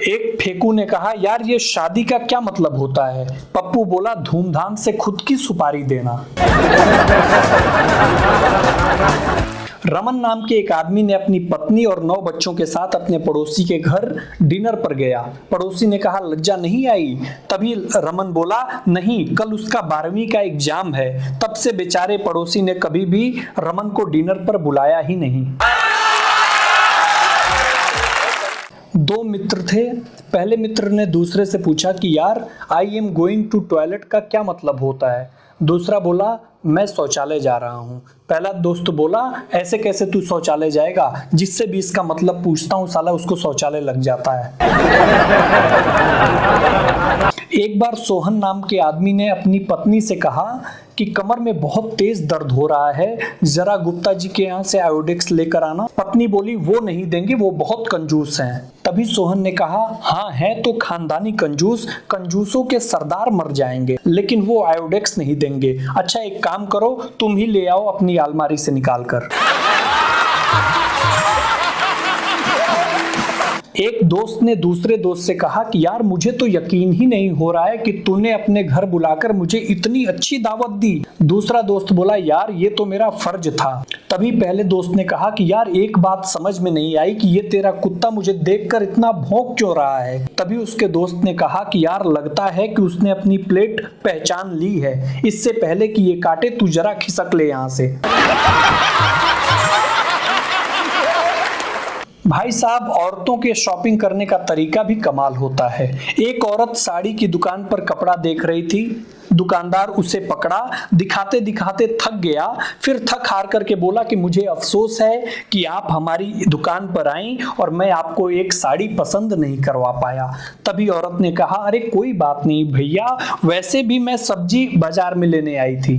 एक फेकू ने कहा, यार ये शादी का क्या मतलब होता है? पप्पू बोला, धूमधाम से खुद की सुपारी देना। रमन नाम के एक आदमी ने अपनी पत्नी और 9 बच्चों के साथ अपने पड़ोसी के घर डिनर पर गया। पड़ोसी ने कहा, लज्जा नहीं आई? तभी रमन बोला, नहीं, कल उसका 12वीं का एग्जाम है। तब से बेचारे पड़ोसी ने कभी भी रमन को डिनर पर बुलाया ही नहीं। 2 मित्र थे। पहले मित्र ने दूसरे से पूछा कि यार, I am going to toilet का क्या मतलब होता है? दूसरा बोला, मैं शौचालय जा रहा हूँ। पहला दोस्त बोला, ऐसे कैसे तू शौचालय जाएगा? जिससे भी इसका मतलब पूछता हूँ, साला उसको शौचालय लग जाता है। एक बार सोहन नाम के आदमी ने अपनी पत्नी से कहा कि कमर में बहुत तेज दर्द हो रहा है, जरा गुप्ता जी के यहाँ से आयोडेक्स लेकर आना। पत्नी बोली, वो नहीं देंगे, वो बहुत कंजूस हैं। तभी सोहन ने कहा, हाँ है तो खानदानी कंजूस, कंजूसों के सरदार मर जाएंगे, लेकिन वो आयोडेक्स नहीं देंगे। अच्छा एक काम करो, तुम ही ले आओ अपनी अलमारी से निकाल कर। एक दोस्त ने दूसरे दोस्त से कहा कि यार, मुझे तो यकीन ही नहीं हो रहा है कि तूने अपने घर बुलाकर मुझे इतनी अच्छी दावत दी। दूसरा दोस्त बोला, यार ये तो मेरा फर्ज था। तभी पहले दोस्त ने कहा कि यार, एक बात समझ में नहीं आई कि ये तेरा कुत्ता मुझे देखकर इतना भौंक क्यों रहा है? तभी उसके दोस्त ने कहा कि यार, लगता है कि उसने अपनी प्लेट पहचान ली है। इससे पहले कि ये काटे, तू जरा खिसक ले यहाँ से। भाई साहब, औरतों के शॉपिंग करने का तरीका भी कमाल होता है। एक औरत साड़ी की दुकान पर कपड़ा देख रही थी। दुकानदार उसे पकड़ा, दिखाते दिखाते थक गया। फिर थक हार करके बोला कि मुझे अफसोस है कि आप हमारी दुकान पर आईं और मैं आपको एक साड़ी पसंद नहीं करवा पाया। तभी औरत ने कहा, अरे कोई बात नहीं भैया, वैसे भी मैं सब्जी बाजार में लेने आई थी।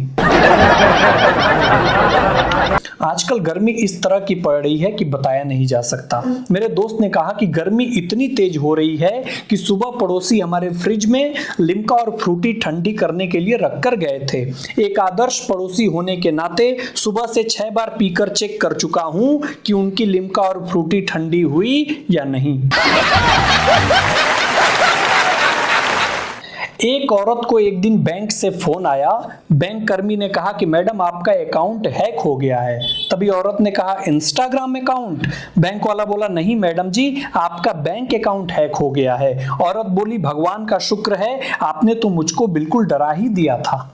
आजकल गर्मी इस तरह की पड़ रही है कि बताया नहीं जा सकता। मेरे दोस्त ने कहा कि गर्मी इतनी तेज हो रही है कि सुबह पड़ोसी हमारे फ्रिज में लिम्का और फ्रूटी ठंडी करने के लिए रखकर गए थे। एक आदर्श पड़ोसी होने के नाते सुबह से 6 बार पीकर चेक कर चुका हूं कि उनकी लिम्का और फ्रूटी ठंडी हुई या नहीं। एक औरत को एक दिन बैंक से फोन आया। बैंक कर्मी ने कहा कि मैडम, आपका अकाउंट हैक हो गया है। तभी औरत ने कहा, इंस्टाग्राम अकाउंट? बैंक वाला बोला, नहीं मैडम जी, आपका बैंक अकाउंट हैक हो गया है। औरत बोली, भगवान का शुक्र है, आपने तो मुझको बिल्कुल डरा ही दिया था।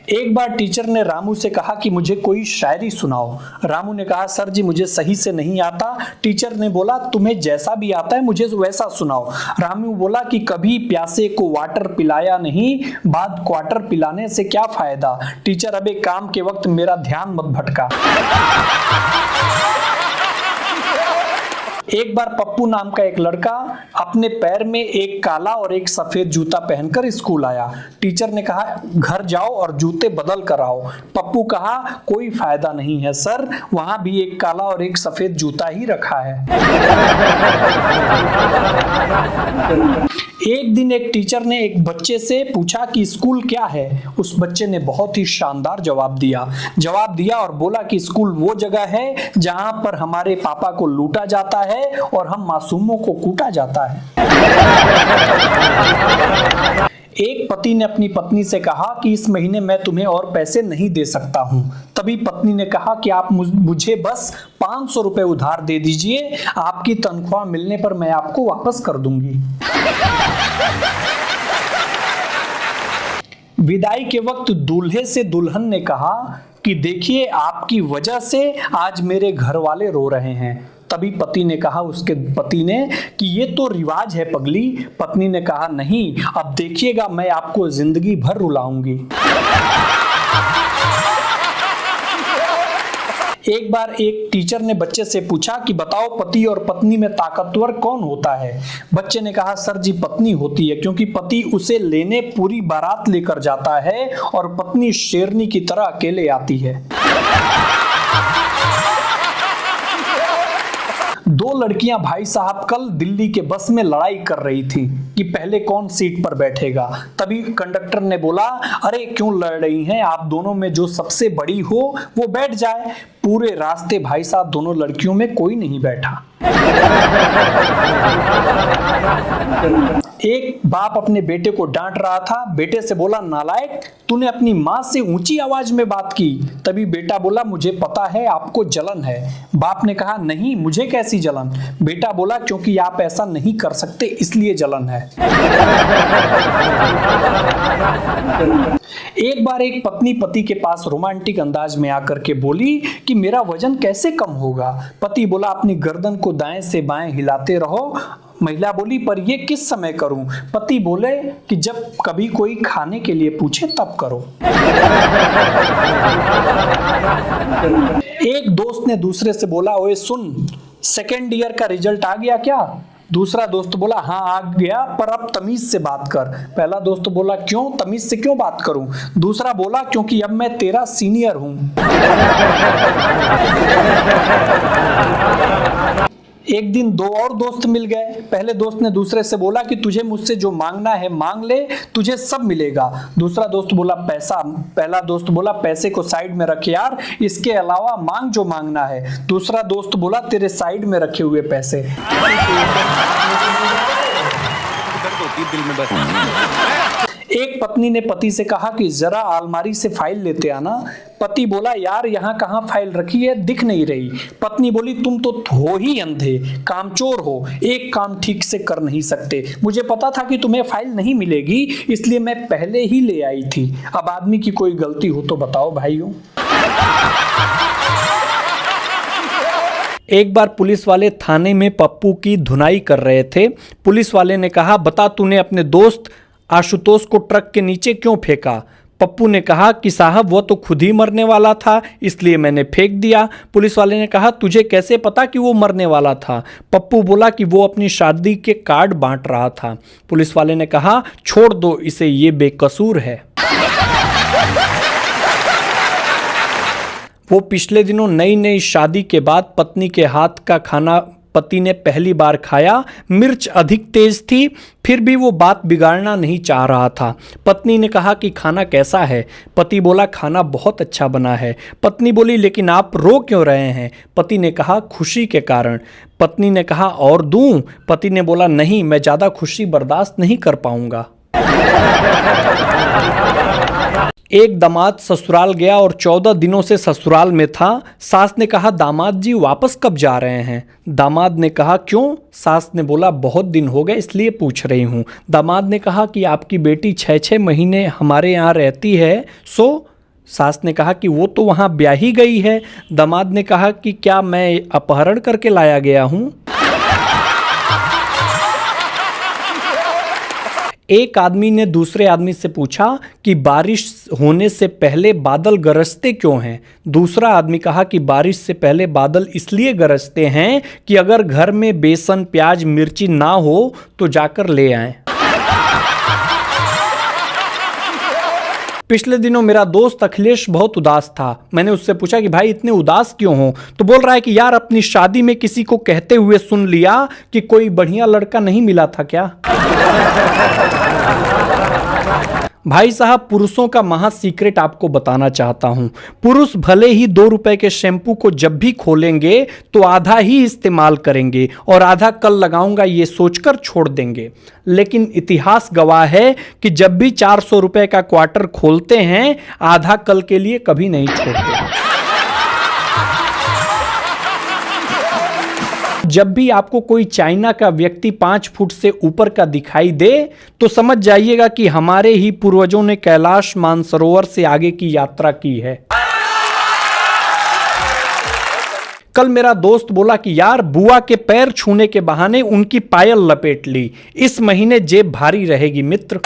एक बार टीचर ने रामू से कहा कि मुझे कोई शायरी सुनाओ। रामू ने कहा, सर जी मुझे सही से नहीं आता। टीचर ने बोला, तुम्हें जैसा भी आता है मुझे वैसा सुनाओ। रामू बोला कि कभी प्यासे को वाटर पिलाया नहीं, बाद क्वार्टर पिलाने से क्या फायदा। टीचर, अबे काम के वक्त मेरा ध्यान मत भटका। एक बार पप्पू नाम का एक लड़का अपने पैर में एक काला और एक सफेद जूता पहनकर स्कूल आया। टीचर ने कहा, घर जाओ और जूते बदल कर आओ। पप्पू कहा, कोई फायदा नहीं है सर, वहां भी एक काला और एक सफेद जूता ही रखा है। एक दिन एक टीचर ने एक बच्चे से पूछा कि स्कूल क्या है। उस बच्चे ने बहुत ही शानदार जवाब दिया और बोला कि स्कूल वो जगह है जहां पर हमारे पापा को लूटा जाता है और हम मासूमों को कूटा जाता है। एक पति ने अपनी पत्नी से कहा कि इस महीने मैं तुम्हें और पैसे नहीं दे सकता हूं। तभी पत्नी ने कहा कि आप मुझे बस 500 रुपए उधार दे दीजिए, आपकी तनख्वाह मिलने पर मैं आपको वापस कर दूंगी। विदाई के वक्त दूल्हे से दुल्हन ने कहा कि देखिए, आपकी वजह से आज मेरे घर वाले रो रहे हैं। तभी पति ने कहा उसके पति ने कि ये तो रिवाज है पगली। पत्नी ने कहा, नहीं, अब देखिएगा मैं आपको जिंदगी भर रुलाऊंगी। एक बार एक टीचर ने बच्चे से पूछा कि बताओ, पति और पत्नी में ताकतवर कौन होता है? बच्चे ने कहा, सर जी पत्नी होती है, क्योंकि पति उसे लेने पूरी बारात लेकर जाता है और पत्नी शेरनी की तरह अकेले आती है। दो लड़कियां भाई साहब कल दिल्ली के बस में लड़ाई कर रही थी कि पहले कौन सीट पर बैठेगा। तभी कंडक्टर ने बोला, अरे क्यों लड़ रही हैं, आप दोनों में जो सबसे बड़ी हो वो बैठ जाए। पूरे रास्ते भाई साहब दोनों लड़कियों में कोई नहीं बैठा। एक बाप अपने बेटे को डांट रहा था। बेटे से बोला, नालायक, तूने अपनी माँ से ऊंची आवाज में बात की। तभी बेटा बोला, मुझे पता है आपको जलन है। बाप ने कहा, नहीं, मुझे कैसी जलन। बेटा बोला, क्योंकि आप ऐसा नहीं कर सकते इसलिए जलन है। एक बार एक पत्नी पति के पास रोमांटिक अंदाज में आकर के बोली कि मेरा वजन कैसे कम होगा। पति बोला, अपनी गर्दन को दाएं से बाएं हिलाते रहो। महिला बोली, पर ये किस समय करूं। पति बोले कि जब कभी कोई खाने के लिए पूछे तब करो। एक दोस्त ने दूसरे से बोला, ओए सुन, सेकेंड ईयर का रिजल्ट आ गया क्या। दूसरा दोस्त बोला, हाँ आ गया, पर अब तमीज से बात कर। पहला दोस्त बोला, क्यों, तमीज से क्यों बात करूं। दूसरा बोला, क्योंकि अब मैं तेरा सीनियर हूं। एक दिन दो और दोस्त मिल गए। पहले दोस्त ने दूसरे से बोला कि तुझे मुझसे जो मांगना है मांग ले, तुझे सब मिलेगा। दूसरा दोस्त बोला, पैसा। पहला दोस्त बोला, पैसे को साइड में रख यार, इसके अलावा मांग जो मांगना है। दूसरा दोस्त बोला, तेरे साइड में रखे हुए पैसे। दिल में बस। एक पत्नी ने पति से कहा कि जरा अलमारी से फाइल लेते आना। पति बोला, यार यहाँ कहाँ फाइल रखी है, दिख नहीं रही। पत्नी बोली, तुम तो हो ही अंधे, कामचोर हो, एक काम ठीक से कर नहीं सकते। मुझे पता था कि तुम्हें फाइल नहीं मिलेगी, इसलिए मैं पहले ही ले आई थी। अब आदमी की कोई गलती हो तो बताओ भाइयों। एक बार पुलिस वाले थाने में पप्पू की धुनाई कर रहे थे। पुलिस वाले ने कहा, बता तूने अपने दोस्त आशुतोष को ट्रक के नीचे क्यों फेंका। पप्पू ने कहा कि साहब वो तो खुद ही मरने वाला था, इसलिए मैंने फेंक दिया। पुलिस वाले ने कहा, तुझे कैसे पता कि वो मरने वाला था। पप्पू बोला कि वो अपनी शादी के कार्ड बांट रहा था। पुलिस वाले ने कहा, छोड़ दो इसे, ये बेकसूर है। वो पिछले दिनों नई नई शादी के बाद पत्नी के हाथ का खाना पति ने पहली बार खाया। मिर्च अधिक तेज थी, फिर भी वो बात बिगाड़ना नहीं चाह रहा था। पत्नी ने कहा कि खाना कैसा है। पति बोला, खाना बहुत अच्छा बना है। पत्नी बोली, लेकिन आप रो क्यों रहे हैं। पति ने कहा, खुशी के कारण। पत्नी ने कहा, और दूं। पति ने बोला, नहीं, मैं ज़्यादा खुशी बर्दाश्त नहीं कर पाऊंगा। एक दामाद ससुराल गया और 14 दिनों से ससुराल में था। सास ने कहा, दामाद जी वापस कब जा रहे हैं। दामाद ने कहा, क्यों। सास ने बोला, बहुत दिन हो गए इसलिए पूछ रही हूँ। दामाद ने कहा कि आपकी बेटी 6-6 महीने हमारे यहाँ रहती है, सो। सास ने कहा कि वो तो वहाँ ब्याही गई है। दामाद ने कहा कि क्या मैं अपहरण करके लाया गया हूँ। एक आदमी ने दूसरे आदमी से पूछा कि बारिश होने से पहले बादल गरजते क्यों हैं। दूसरा आदमी कहा कि बारिश से पहले बादल इसलिए गरजते हैं कि अगर घर में बेसन, प्याज, मिर्ची ना हो तो जाकर ले आएं। पिछले दिनों मेरा दोस्त अखिलेश बहुत उदास था। मैंने उससे पूछा कि भाई इतने उदास क्यों हो। तो बोल रहा है कि यार अपनी शादी में किसी को कहते हुए सुन लिया कि कोई बढ़िया लड़का नहीं मिला था क्या। भाई साहब, पुरुषों का महा सीक्रेट आपको बताना चाहता हूं। पुरुष भले ही 2 रुपए के शैम्पू को जब भी खोलेंगे तो आधा ही इस्तेमाल करेंगे और आधा कल लगाऊंगा ये सोचकर छोड़ देंगे। लेकिन इतिहास गवाह है कि जब भी 400 रुपए का क्वार्टर खोलते हैं, आधा कल के लिए कभी नहीं छोड़ते। जब भी आपको कोई चाइना का व्यक्ति 5 फुट से ऊपर का दिखाई दे तो समझ जाइएगा कि हमारे ही पूर्वजों ने कैलाश मानसरोवर से आगे की यात्रा की है। कल मेरा दोस्त बोला कि यार बुआ के पैर छूने के बहाने उनकी पायल लपेट ली, इस महीने जेब भारी रहेगी मित्र।